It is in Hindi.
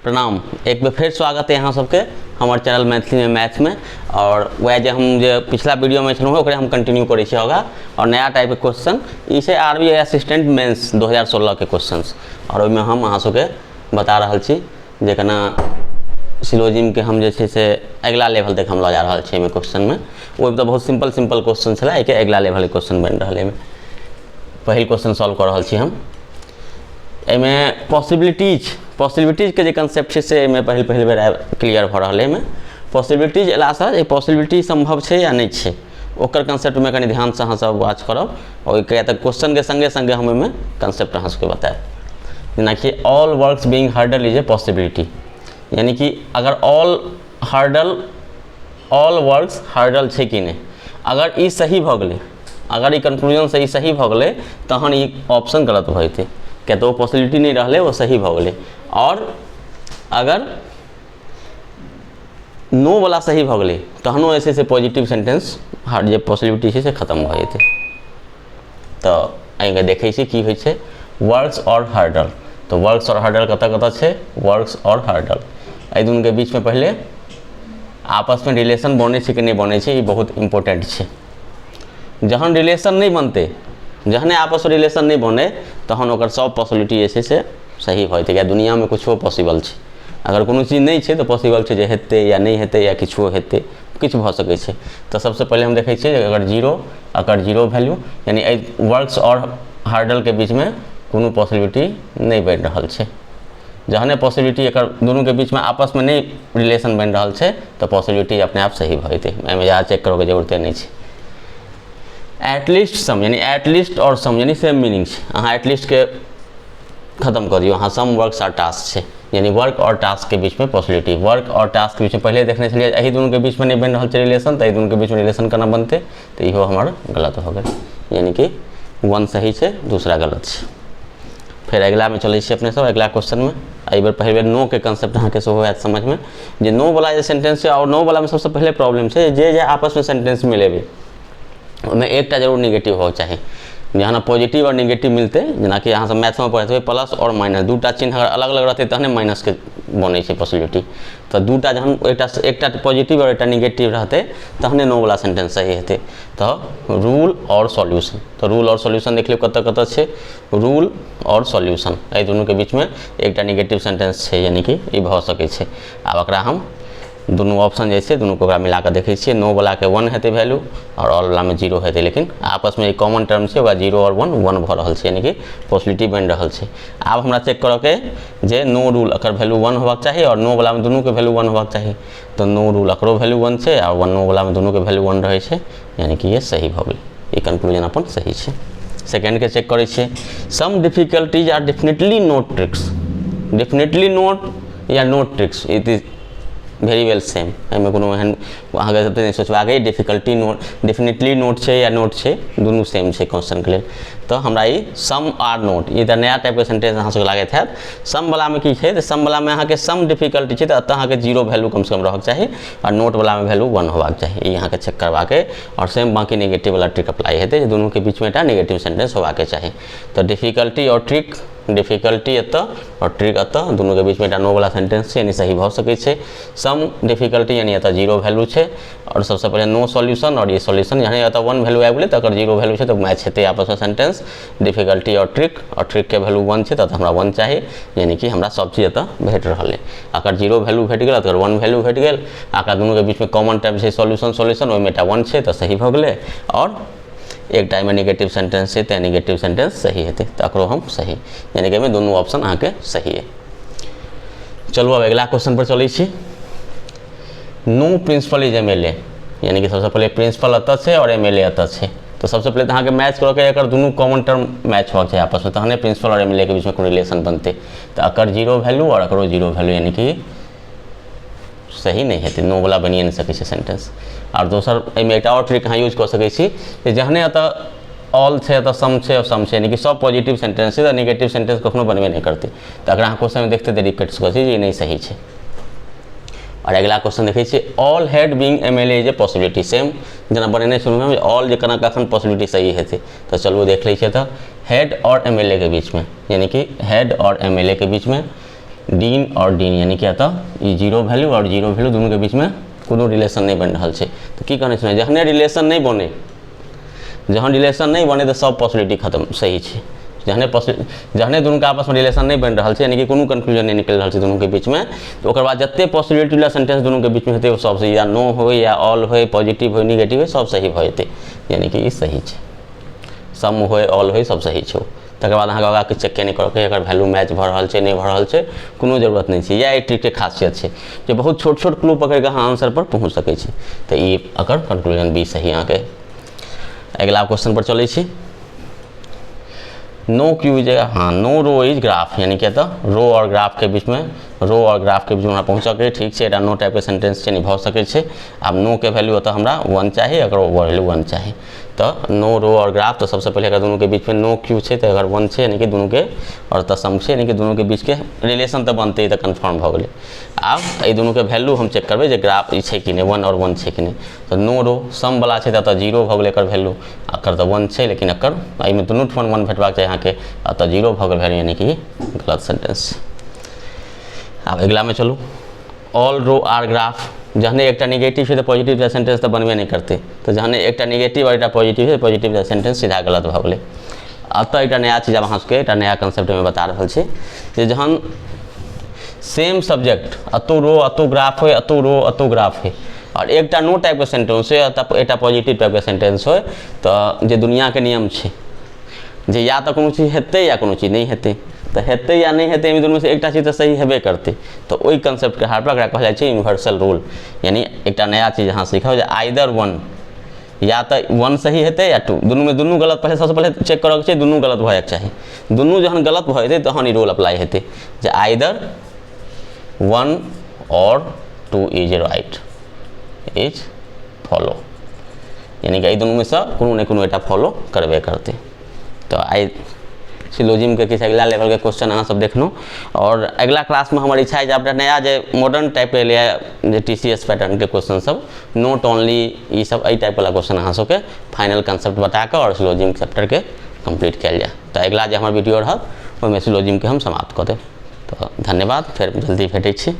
प्रणाम। एक बार फिर स्वागत है यहाँ सबके हमारे चैनल मैथिली में मैथ में। और वह जो हम जो पिछला वीडियो में छलूँ हम कंटिन्यू करे होगा और नया टाइप के क्वेश्चन इसे आरबीआई असिस्टेंट मेंस 2016 के क्वेश्चन और में हम अहाँ सबके बता रहा छी जे केना सिलोजिम के हम जे से अगला लेवल तक हम ला जा रहा छे में क्वेश्चन में। वो तो बहुत सिंपल क्वेश्चन छला एक अगला लेवल के क्वेश्चन बन रहा है। पहल क्वेश्चन सॉल्व कर रहा छी हम। एमें पॉसिबिलिटीज के जो कंसेप्ट है से पहल बेर क्लियर भ रहा है। पॉसिबिलिटीज अला से पॉसिबिलिटी संभव है या नहीं है ओकर कंसेप्ट में कनी ध्यान से अहाँ सब वाच करब और क्वेश्चन के संगे संगे हम में कंसेप्ट अहाँ सबके बताए। जेना कि all works being hurdle is a possibility, यानी कि अगर ऑल वर्क्स हर्डल है कि नहीं, अगर ये सही भ गए, अगर ये कंक्लूजन से सही भ गए तहन ये ऑप्शन गलत भ जेते क्या तो पॉसिबिलिटी नहीं रहा वो सही भ गए। और अगर नो वाला सही भ गए तहनो ऐसे से पॉजिटिव सेंटेंस हर जो पॉसिबिलिटी है से खत्म हो जाते। तो आगे देखे कि होइ छै वर्क्स और हर्डल। तो वर्क्स और हर्डल कत है, वर्क्स और हर्डल ए दुनू के बीच में पहले आपस में रिलेशन बने कि नहीं बने ये बहुत इम्पोर्टेंट है। जहन रिलेशन नहीं बनते, जहने आपस में रिलेशन नहीं बने तहन ओकर सब पॉसिबिलिटी ऐसे से सही होते। या दुनिया में कुछ पॉसिबल है, अगर कोनो चीज़ नहीं है तो पॉसिबल है जे हेते या नहीं हेते या किछो हेते किछ भ सकै छै। तो सबसे पहले हम देखे छिए अगर जीरो वैल्यू यानी वर्क्स और हर्डल के बीच में कोनो पॉसिबिलिटी नहीं बन रहा है। जहने पॉसिबिलिटी एक दोनों के बीच में आपस में नहीं रिलेशन बन रहा है तो पॉसिबिलिटी अपने आप सही भ जेते। एहिमे ज़्यादा चेक करे के जरूरत नहीं है। एटलीस्ट सम यानी एटलीस्ट और सम यानी सेम मीनिंग है। अहाँ एटलीस्ट के खत्म कर दियो, अहाँ सम वर्क्स और टास्क है यानी वर्क और टास्क के बीच में पॉसिबिलिटी। वर्क और टास्क के बीच में पहले देखने चलिए यही दोनों के बीच में नहीं बन रहा है रिलेशन, तो यही दोनों के बीच में रिलेशन करना बनते तो इहो हमारा गलत हो गए, यानी कि वन सही है दूसरा गलत है। फिर अगला में चले अपने सब अगला क्वेश्चन में। एक बार पहले नो के कंसेप्ट अहाँ के हो समझ में जे नो वाला जो सेंटेंस है और नो वाला में सबसे पहले प्रॉब्लम है जे आपस में सेंटेंस मिलेबे उनमें एक जरूर निगेटिव हो चाहिए। जहाँ पॉजिटिव और निगेटिव मिलते जना कि अहाँ सब मैथ में पढ़ते प्लस और माइनस दूटा चिन्ह अगर अलग अलग रहते तहने माइनस के बने पॉसिबिलिटी। तो दूटा जहन एक पॉजिटिव और एक निगेटिव रहते तहने नो वाला सेंटेंस सही हेते। तो रूल और सॉल्यूशन, तो रूल और सॉल्यूशन देख लियो कत है रूल और सॉल्यूशन ये दोनों के बीच में एक निगेटिव सेंटेंस है, यानी कि ये भ सकै छै। आब एकरा हम दोनों ऑप्शन जैसे दोनों को मिला कर देखे छे। नो वाला के 1 हेते वैल्यू और ऑल वाला में 0 हेते, लेकिन आपस में एक कॉमन टर्म है वह 0 और 1 भ रहा है, यानी कि पॉसिबिलिटी बन रहा है। आब हमरा चेक करे के जे नो रूल अकर वैल्यू 1 होबाक चाहिए और नो वाला में दोनों के वैल्यू 1 होबाक चाहिए। तो नो रूल अकरो वैल्यू 1 है और नो वाला में दोनों के वैल्यू 1 रहे छै, यानी कि ये सही भ गेल। ये कंक्लूजन अपन सही है। सेकेंड के चेक करे छे some difficulties are definitely not tricks. Definitely not या not tricks it is very well same. एहिमे कोनो एहन अहाँके जब नहीं सोचबाक डिफिकल्टी नोट डेफिनेटली नोट है या नोट है दोनों सेम है क्वेश्चन के लिए। तो हमरा ये सम आर नोट ये तो नया टाइप के सेंटेंस अहाँ सबके लागत है। सम वाला में की है तो सम वाला में अहाँ के सम डिफिकल्टी है तो अतः अहाँ के 0 वैल्यू कम से कम रहक चाहिए और नोट वाला में वैल्यू 1 होबाक चाहिए। यहाँ के चेक करवा के और सेम बाकी नेगेटिव वाला ट्रिक अप्लाई हेते दोनों के बीच में एक नेगेटिव सेंटेंस होबाक चाहिए। तो डिफिकल्टी और ट्रिक, डिफिकल्टी अतः और ट्रिक अतः दोनों के बीच में नो वाला सेंटेंस यानी सही भ सकै छै। सम डिफिकल्टी यानी अतः 0 वैल्यू है और सबसे पहले नो सॉल्यूशन और ये सॉल्यूशन यानी अतः 1 वैल्यू आबि गेलै तो अगर 0 वैल्यू है तो मैच हेते आपस में सेंटेंस। डिफिकल्टी और ट्रिक के वैल्यू 1 है तो हमरा 1 चाहिए, यानी कि हमरा सब चीज अतः भेट रहा है। अगर 0 वैल्यू भेट गया तो 1 वैल्यू भेट गया, आकर दोनों के बीच में कॉमन टर्म है सॉल्यूशन ओहिमे 1 है तो सही भ गेलै। और एक टाइम में नेगेटिव सेंटेंस है तो नेगेटिव सेंटेंस सही हेते तो अकरो हम सही, यानी कि दोनों ऑप्शन अहाँ के सही है। चलो अब अगला क्वेश्चन पर चले छी। नो प्रिंसिपल इज एमएलए, यानी कि सबसे पहले प्रिंसिपल अतः है और एमएलए अतः है। तो सबसे पहले तो अहाँ के मैच करे अगर दोनों कॉमन टर्म मैच हो चाहिए आपस में तहने प्रिंसिपल और एमएलए के बीच में कोई रिलेशन बनते। तो अकर 0 वैल्यू और अकरो 0 वैल्यू यानी कि सही नहीं है, नो वाला बनिए नहीं सके सेंटेंस। और दोसर एहिमे एक और ट्रिक अहाँ यूज कर सकै छी कि जहने अतः ऑल है तो सम है और सम है, यानी कि सब पॉजिटिव सेंटेंस है तो नेगेटिव सेंटेंस कखनो बनबे नहीं करते। तो अगर अहाँ क्वेश्चन में देखते तो रिपीट सकै छी ये नहीं सही है। और अगला क्वेश्चन देखे छे all head being MLA is a possibility. Same जना बनेने शुरू में ऑल जे कना कखन पॉसिबिलिटी सही हेते। तो चलो देख लै छे तो हेड और एमएलए के बीच में, यानी कि हेड और एमएलए के बीच में डीन और डीन यानी क्या था ई जीरो वैल्यू और जीरो वैल्यू दोनों के बीच में कोनो रिलेशन नहीं बन रहा है। तो की कहने छै जहने रिलेशन नहीं बने, जहन रिलेशन नहीं बने तो सब पॉसिबिलिटी खत्म सही है। जहने दुनू के आपस में रिलेशन नहीं बन रहा है यानी कि कोनो कंक्लूजन नहीं निकल रहा है दुनू के बीच में, तो ओकर बाद जते पॉसिबिलिटी वाला सेंटेंस दुनू के बीच में हेतै सब सही, या नो हो या ऑल हो, पॉजिटिव हो निगेटिव हो, सब सही भ जेतै, यानी कि ई सही है। सम हो ऑल हो सब सही छौ। तकर बाद अहाँके आगाँ चेक नहीं करके एकर वैल्यू मैच भऽ रहल छै नहीं भऽ रहल छै, कोनो जरूरत नहीं है। यह एक ट्रिक के खासियत है जे बहुत छोट छोट क्लू पकड़ के अहाँ आंसर पर पहुँच सकै छी। तो ई एकर कंक्लूजन बी सही अहाँके। अगला क्वेश्चन पर चलै छी। नो क्यू इज हाँ नो रो इज ग्राफ, यानी क्या था रो और ग्राफ के बीच में, रो और ग्राफ के बीच में पहुँच सके, ठीक है। एटा नो टाइप के सेंटेंस छै, नहीं भऽ सकै छै। आब नो के वैल्यू होता हमरा 1 चाहिए, अगर वैल्यू 1 चाहिए तो नो रो और ग्राफ, तो सबसे पहले अगर दोनों के बीच में नो क्यू है तो अगर 1 है यानी कि दोनों के, और तो सम है यानी कि दोनों के बीच के रिलेशन तो बनते तो कन्फर्म हो गए। आब ये दोनों के वैल्यू हम चेक करबे जे ग्राफ है कि नहीं 1 और 1 है कि नहीं। तो नो रो सम वाला है तो 0 हो गए वैल्यू, अकर तो 1 है लेकिन अकर में दुनू ठन 1 भेटबाक चाहिए अहाँके, तो 0 हो गए यानी कि गलत सेंटेंस। अब अगला में चलू। ऑल रो आर ग्राफ, जहने एक निगेटिव है तो पॉजिटिव सेंटेंस तो बनबे नहीं करते, तो जहने एक निगेटिव और एक पॉजिटिव है, पॉजिटिव सेंटेंस सीधा गलत भ गए। अतः एक नया चीज अहाँ सबके एक नया कंसेप्ट में बता रहा है, जहन सेम सब्जेक्ट अतो रो अतो ग्राफ हो, अतो रो अतो ग्राफ है, और एक नो टाइप के सेंटेंस है एक पॉजिटिव टाइप के सेंटेंस हो, तो जे दुनिया के नियम है जे या तो कोनो चीज हेतै या कोनो चीज नहीं हेतै, तो हेतै या नहीं हेतै एहिमे दुनू से एक चीज तो सही हेबे करते। तो वही कंसेप्ट के आधार पर एकरा कहल जाइ छै यूनिवर्सल रूल, यानी एक नया चीज अहाँ सीखब जे आइदर 1, या तो 1 सही हेतै या 2, दुनू में दुनू गलत, पहले सबसे पहले चेक करऽ के छै दुनू गलत भऽ जाइके चाही। दुनू जहन गलत भऽ जेतै तहन ई रूल अप्लाई हेतै जे आइदर 1 और 2 इज राइट इज फॉलो, यानी कि एहि दुनू में से कोनो ने कोनो एकटा फॉलो करबे करते। तो आई सिलोजिम के किसी अगला लेवल के क्वेश्चन अहाँ सब देखनो, और अगला क्लास में हमारी इच्छा है अपना नया जे मॉडर्न टाइप के लिए TCS पैटर्न के क्वेश्चन सब, नोट ओनली ये सब टाइप वाला क्वेश्चन अहाँ सबके फाइनल कंसेप्ट बता के और सिलोजिम चैप्टर के कंप्लीट कल जाए। तो अगला जो हमारे वीडियो रहत ओहिमे सिलोजिम के हम समाप्त कर दें। तो धन्यवाद, फिर जल्दी भेटै छी।